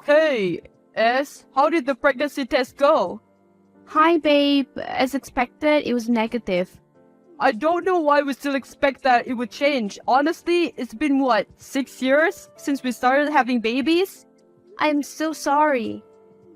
Hey, S, how did the pregnancy test go? Hi, babe. As expected, it was negative. I don't know why we still expect that it would change. Honestly, it's been what, 6 years since we started having babies? I'm so sorry.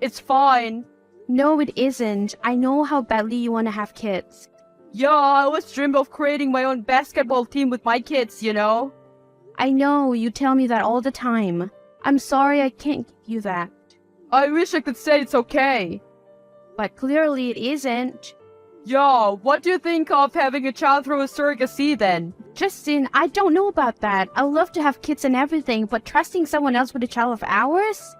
It's fine. No, it isn't. I know how badly you want to have kids. Yeah, I always dreamed of creating my own basketball team with my kids, you know? I know, you tell me that all the time. I'm sorry I can't give you that. I wish I could say it's okay. But clearly it isn't. Yeah, what do you think of having a child through a surrogacy then? Justin, I don't know about that. I love to have kids and everything, but trusting someone else with a child of ours?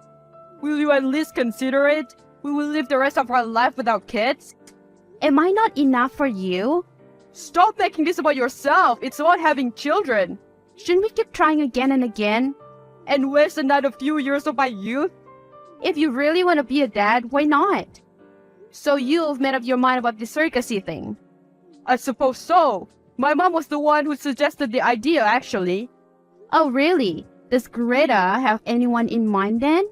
Will you at least consider it? We will live the rest of our life without kids? Am I not enough for you? Stop making this about yourself. It's about having children. Shouldn't we keep trying again and again? And waste another few years of my youth? If you really want to be a dad, why not? So you've made up your mind about the surrogacy thing? I suppose so. My mom was the one who suggested the idea, actually. Oh, really? Does Greta have anyone in mind then?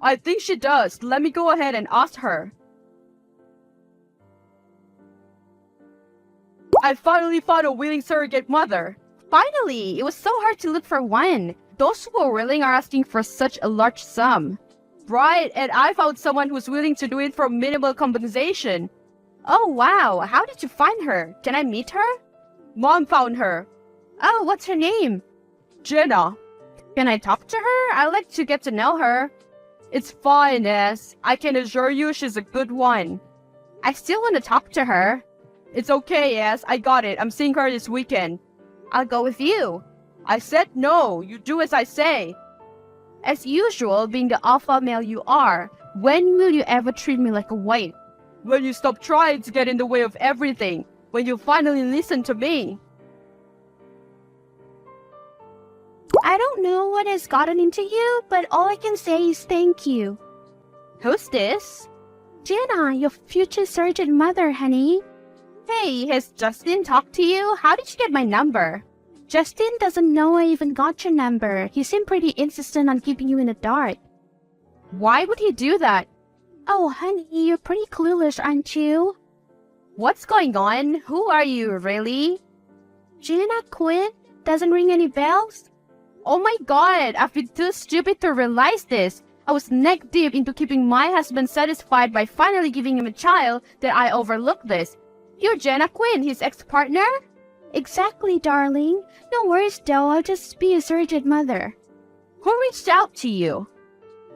I think she does. Let me go ahead and ask her. I finally found a willing surrogate mother. Finally! It was so hard to look for one. Those who are willing are asking for such a large sum. Right, and I found someone who's willing to do it for minimal compensation. Oh, wow. How did you find her? Can I meet her? Mom found her. Oh, what's her name? Jenna. Can I talk to her? I'd like to get to know her. It's fine, S. I can assure you she's a good one. I still want to talk to her. It's okay, S. I got it. I'm seeing her this weekend. I'll go with you. I said no. You do as I say. As usual, being the alpha male you are, when will you ever treat me like a wife? When you stop trying to get in the way of everything. When you finally listen to me. I don't know what has gotten into you, but all I can say is thank you. Who's this? Jenna, your future surrogate mother, honey. Hey, has Justin talked to you? How did you get my number? Justin doesn't know I even got your number. He seemed pretty insistent on keeping you in the dark. Why would he do that? Oh, honey, you're pretty clueless, aren't you? What's going on? Who are you, really? Jenna Quinn? Doesn't ring any bells? Oh my god, I've been too stupid to realize this. I was neck deep into keeping my husband satisfied by finally giving him a child that I overlooked this. You're Jenna Quinn, his ex-partner? Exactly, darling. No worries, though. I'll just be a surrogate mother. Who reached out to you?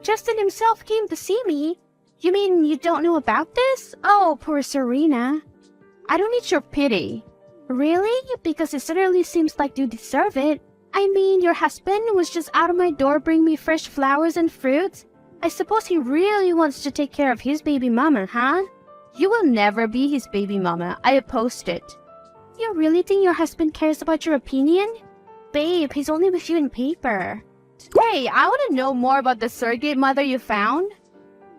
Justin himself came to see me. You mean you don't know about this? Oh, poor Serena. I don't need your pity. Really? Because it certainly seems like you deserve it. I mean, your husband was just out of my door bringing me fresh flowers and fruits. I suppose he really wants to take care of his baby mama, huh? You will never be his baby mama. I opposed it. You really think your husband cares about your opinion? Babe, he's only with you in paper. Hey, I want to know more about the surrogate mother you found.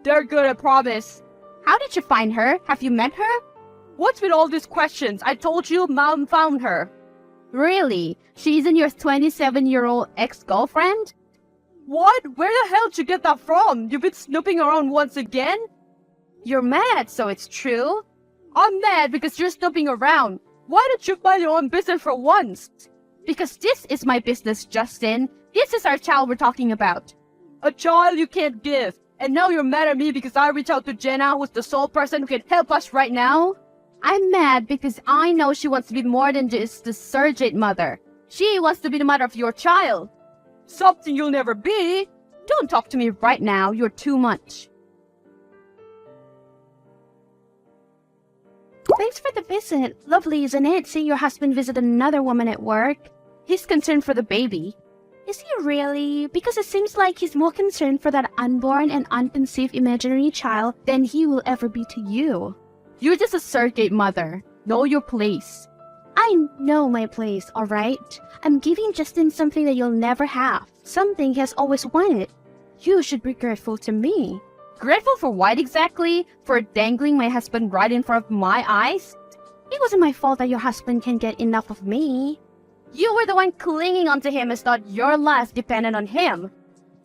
They're good, I promise. How did you find her? Have you met her? What's with all these questions? I told you Mom found her. Really? She isn't your 27-year-old ex-girlfriend? What? Where the hell did you get that from? You've been snooping around once again? You're mad, so it's true. I'm mad because you're snooping around. Why don't you mind your own business for once? Because this is my business, Justin. This is our child we're talking about. A child you can't give. And now you're mad at me because I reached out to Jenna, who's the sole person who can help us right now? I'm mad because I know she wants to be more than just the surrogate mother. She wants to be the mother of your child. Something you'll never be. Don't talk to me right now. You're too much. Thanks for the visit. Lovely, isn't it? Seeing your husband visit another woman at work. He's concerned for the baby. Is he really? Because it seems like he's more concerned for that unborn and unconceived imaginary child than he will ever be to you. You're just a surrogate mother. Know your place. I know my place, alright? I'm giving Justin something that you'll never have. Something he has always wanted. You should be grateful to me. Grateful for what exactly? For dangling my husband right in front of my eyes? It wasn't my fault that your husband can't get enough of me. You were the one clinging onto him as though your life depended on him.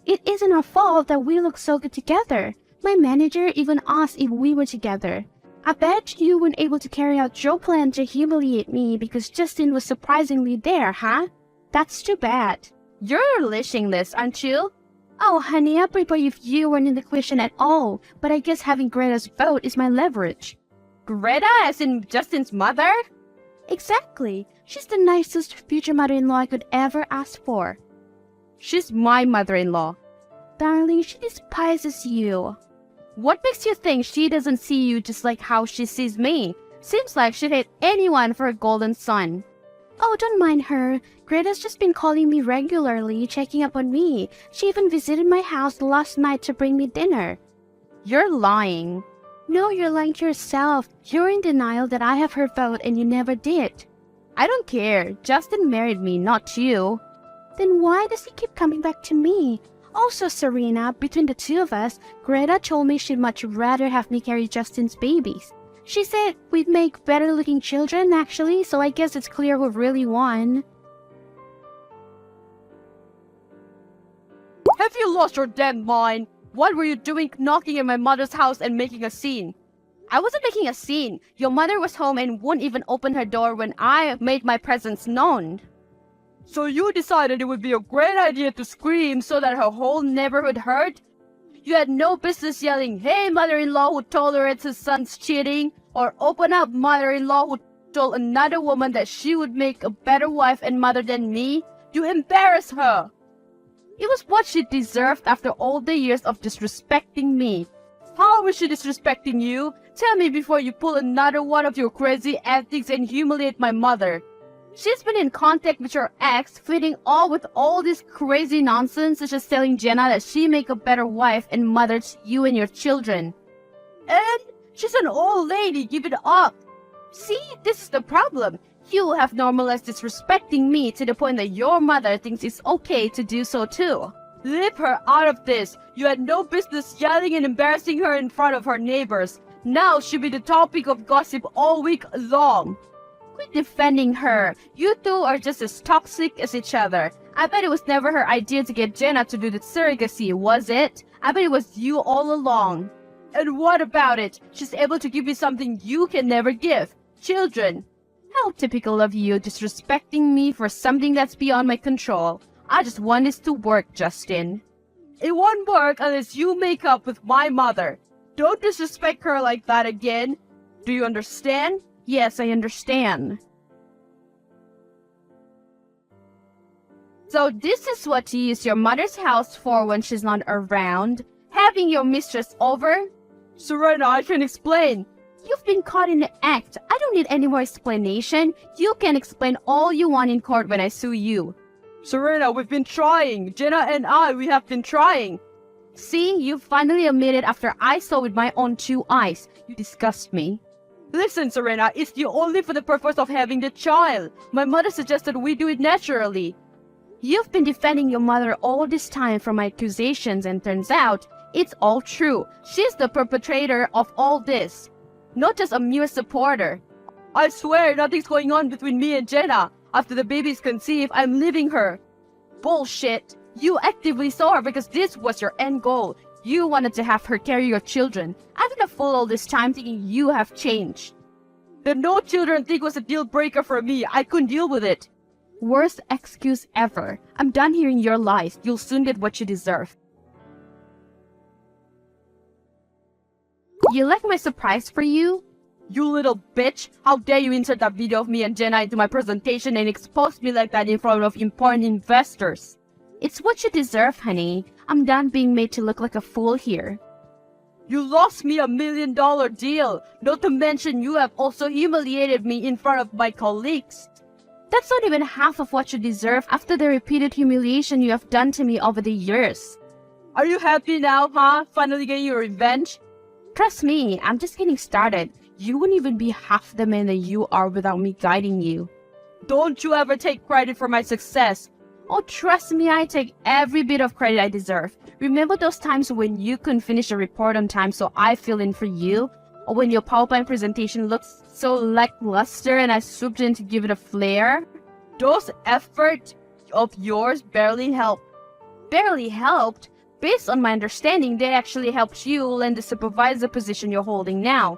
It isn't our fault that we look so good together. My manager even asked if we were together. I bet you weren't able to carry out your plan to humiliate me because Justin was surprisingly there, huh? That's too bad. You're relishing this, aren't you? Oh, honey, I'd prefer if you weren't in the question at all, but I guess having Greta's vote is my leverage. Greta, as in Justin's mother? Exactly. She's the nicest future mother-in-law I could ever ask for. She's my mother-in-law. Darling, she despises you. What makes you think she doesn't see you just like how she sees me? Seems like she'd hate anyone for a golden son. Oh, don't mind her. Greta's just been calling me regularly, checking up on me. She even visited my house last night to bring me dinner. You're lying. No, you're lying to yourself. You're in denial that I have her vote and you never did. I don't care. Justin married me, not you. Then why does he keep coming back to me? Also, Serena, between the two of us, Greta told me she'd much rather have me carry Justin's babies. She said we'd make better-looking children, actually, so I guess it's clear who really won. Have you lost your damn mind? What were you doing knocking at my mother's house and making a scene? I wasn't making a scene. Your mother was home and wouldn't even open her door when I made my presence known. So you decided it would be a great idea to scream so that her whole neighborhood heard? You had no business yelling, "Hey, mother-in-law who tolerates his son's cheating," or "Open up, mother-in-law who told another woman that she would make a better wife and mother than me." You embarrassed her. It was what she deserved after all the years of disrespecting me. How was she disrespecting you? Tell me before you pull another one of your crazy antics and humiliate my mother. She's been in contact with your ex, fitting all with all this crazy nonsense, such as telling Jenna that she make a better wife and mother to you and your children. And she's an old lady, give it up. See, this is the problem. You have normalized disrespecting me to the point that your mother thinks it's okay to do so too. Leave her out of this. You had no business yelling and embarrassing her in front of her neighbors. Now she'll be the topic of gossip all week long. Quit defending her. You two are just as toxic as each other. I bet it was never her idea to get Jenna to do the surrogacy, was it? I bet it was you all along. And what about it? She's able to give you something you can never give. Children. How typical of you, disrespecting me for something that's beyond my control. I just want this to work, Justin. It won't work unless you make up with my mother. Don't disrespect her like that again. Do you understand? Yes, I understand. So this is what you use your mother's house for when she's not around? Having your mistress over? Serena, I can explain. You've been caught in the act. I don't need any more explanation. You can explain all you want in court when I sue you. Serena, we've been trying. Jenna and we have been trying. See, you finally admitted after I saw with my own two eyes. You disgust me. Listen, Serena, it's you only for the purpose of having the child. My mother suggested we do it naturally. You've been defending your mother all this time from my accusations and turns out it's all true. She's the perpetrator of all this, not just a mere supporter. I swear nothing's going on between me and Jenna. After the baby's conceived, I'm leaving her. Bullshit. You actively saw her because this was your end goal. You wanted to have her carry your children. I've been a fool all this time thinking you have changed. The no children thing was a deal breaker for me. I couldn't deal with it. Worst excuse ever. I'm done hearing your lies. You'll soon get what you deserve. You like my surprise for you? You little bitch! How dare you insert that video of me and Jenna into my presentation and expose me like that in front of important investors? It's what you deserve, honey. I'm done being made to look like a fool here. You lost me $1 million deal. Not to mention you have also humiliated me in front of my colleagues. That's not even half of what you deserve after the repeated humiliation you have done to me over the years. Are you happy now, huh? Finally getting your revenge? Trust me, I'm just getting started. You wouldn't even be half the man that you are without me guiding you. Don't you ever take credit for my success. Oh, trust me, I take every bit of credit I deserve. Remember those times when you couldn't finish a report on time so I fill in for you? Or when your PowerPoint presentation looks so lackluster and I swooped in to give it a flair? Those efforts of yours barely helped. Barely helped? Based on my understanding, they actually helped you land the supervisor position you're holding now.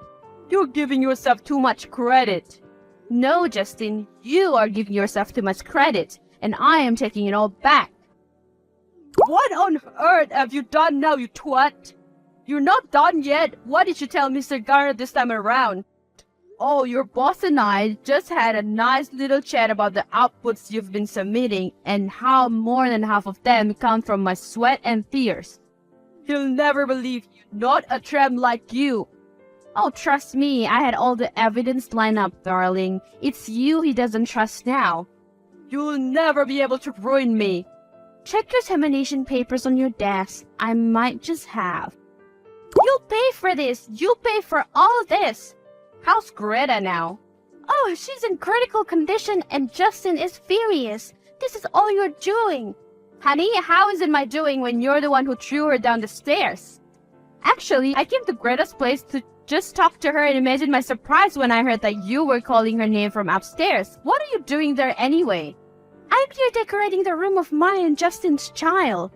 You're giving yourself too much credit. No, Justin, you are giving yourself too much credit, and I am taking it all back. What on earth have you done now, you twat? You're not done yet. What did you tell Mr. Garner this time around? Oh, your boss and I just had a nice little chat about the outputs you've been submitting and how more than half of them come from my sweat and tears. He'll never believe you, not a tramp like you. Oh, trust me, I had all the evidence lined up, darling. It's you he doesn't trust now. You'll never be able to ruin me. Check your termination papers on your desk. I might just have. You'll pay for this. You'll pay for all this. How's Greta now? Oh, she's in critical condition and Justin is furious. This is all you're doing. Honey, how is it my doing when you're the one who threw her down the stairs? Actually, I came to Greta's place to just talk to her and imagine my surprise when I heard that you were calling her name from upstairs. What are you doing there anyway? I'm here decorating the room of mine and Justin's child.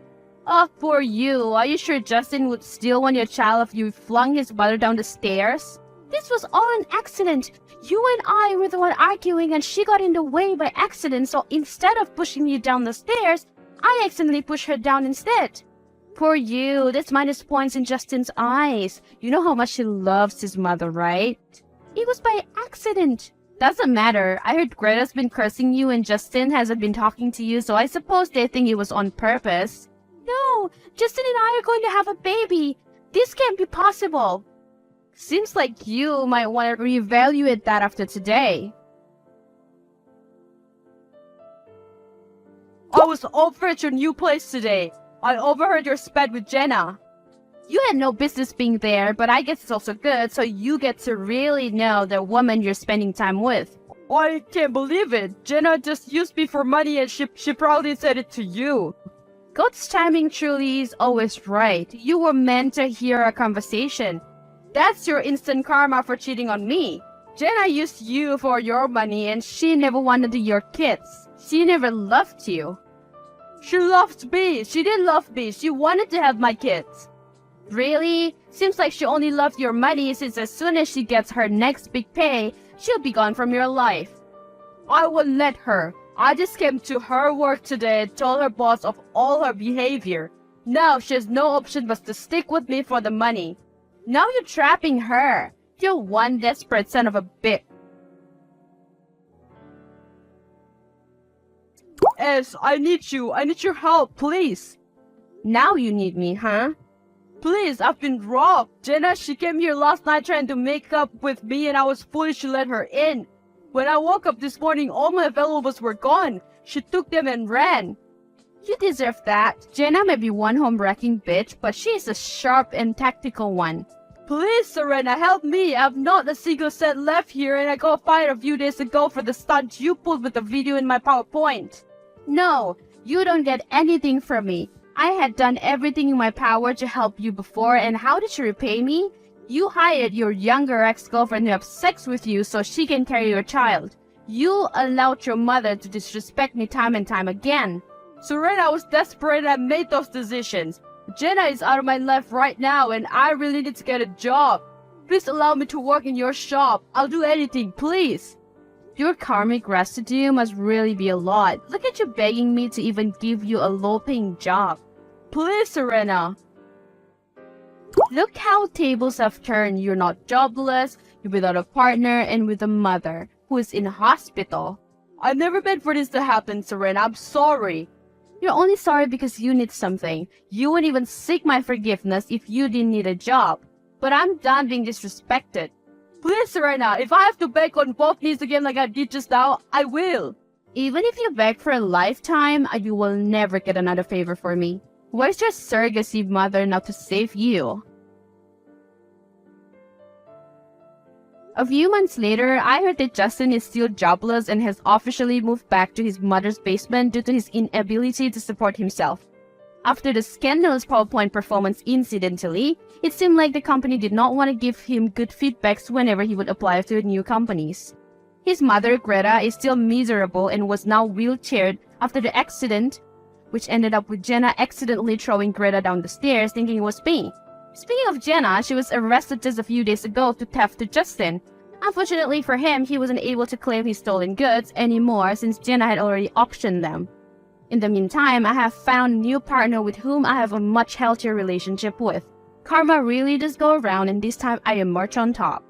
Oh, poor you. Are you sure Justin would still want your child if you flung his mother down the stairs? This was all an accident. You and I were the one arguing and she got in the way by accident, so instead of pushing you down the stairs, I accidentally pushed her down instead. Poor you. That's minus points in Justin's eyes. You know how much he loves his mother, right? It was by accident. Doesn't matter. I heard Greta's been cursing you and Justin hasn't been talking to you, so I suppose they think it was on purpose. No, Justin and I are going to have a baby. This can't be possible. Seems like you might want to reevaluate that after today. I was over at your new place today. I overheard your spat with Jenna. You had no business being there, but I guess it's also good, so you get to really know the woman you're spending time with. I can't believe it. Jenna just used me for money and she probably said it to you. God's timing truly is always right. You were meant to hear our conversation. That's your instant karma for cheating on me. Jenna used you for your money and she never wanted your kids. She never loved you. She loved me. She did love me. She wanted to have my kids. Really? Seems like she only loved your money since as soon as she gets her next big pay, she'll be gone from your life. I won't let her. I just came to her work today and told her boss of all her behavior. Now she has no option but to stick with me for the money. Now you're trapping her. You're one desperate son of a bitch. S, I need you. I need your help, please. Now you need me, huh? Please, I've been robbed. Jenna, she came here last night trying to make up with me and I was foolish to let her in. When I woke up this morning, all my valuables were gone. She took them and ran. You deserve that. Jenna may be one home-wrecking bitch, but she is a sharp and tactical one. Please, Serena, help me. I have not a single cent left here and I got fired a few days ago for the stunt you pulled with the video in my PowerPoint. No, you don't get anything from me. I had done everything in my power to help you before, and how did you repay me? You hired your younger ex-girlfriend to have sex with you so she can carry your child. You allowed your mother to disrespect me time and time again. Serena was desperate and I made those decisions. Jenna is out of my life right now and I really need to get a job. Please allow me to work in your shop. I'll do anything, please. Your karmic residue must really be a lot. Look at you begging me to even give you a low-paying job. Please, Serena. Look how tables have turned. You're not jobless, you're without a partner, and with a mother who is in a hospital. I never meant for this to happen, Serena. I'm sorry. You're only sorry because you need something. You wouldn't even seek my forgiveness if you didn't need a job. But I'm done being disrespected. Please, Serena, if I have to beg on both knees again like I did just now, I will. Even if you beg for a lifetime, you will never get another favor for me. Where's your surrogacy mother now to save you? A few months later, I heard that Justin is still jobless and has officially moved back to his mother's basement due to his inability to support himself. After the scandalous PowerPoint performance incidentally, it seemed like the company did not want to give him good feedbacks whenever he would apply to new companies. His mother, Greta, is still miserable and was now wheelchaired after the accident, which ended up with Jenna accidentally throwing Greta down the stairs thinking it was me. Speaking of Jenna, she was arrested just a few days ago to theft to Justin. Unfortunately for him, he wasn't able to claim his stolen goods anymore since Jenna had already auctioned them. In the meantime, I have found a new partner with whom I have a much healthier relationship with. Karma really does go around, and this time I emerge on top.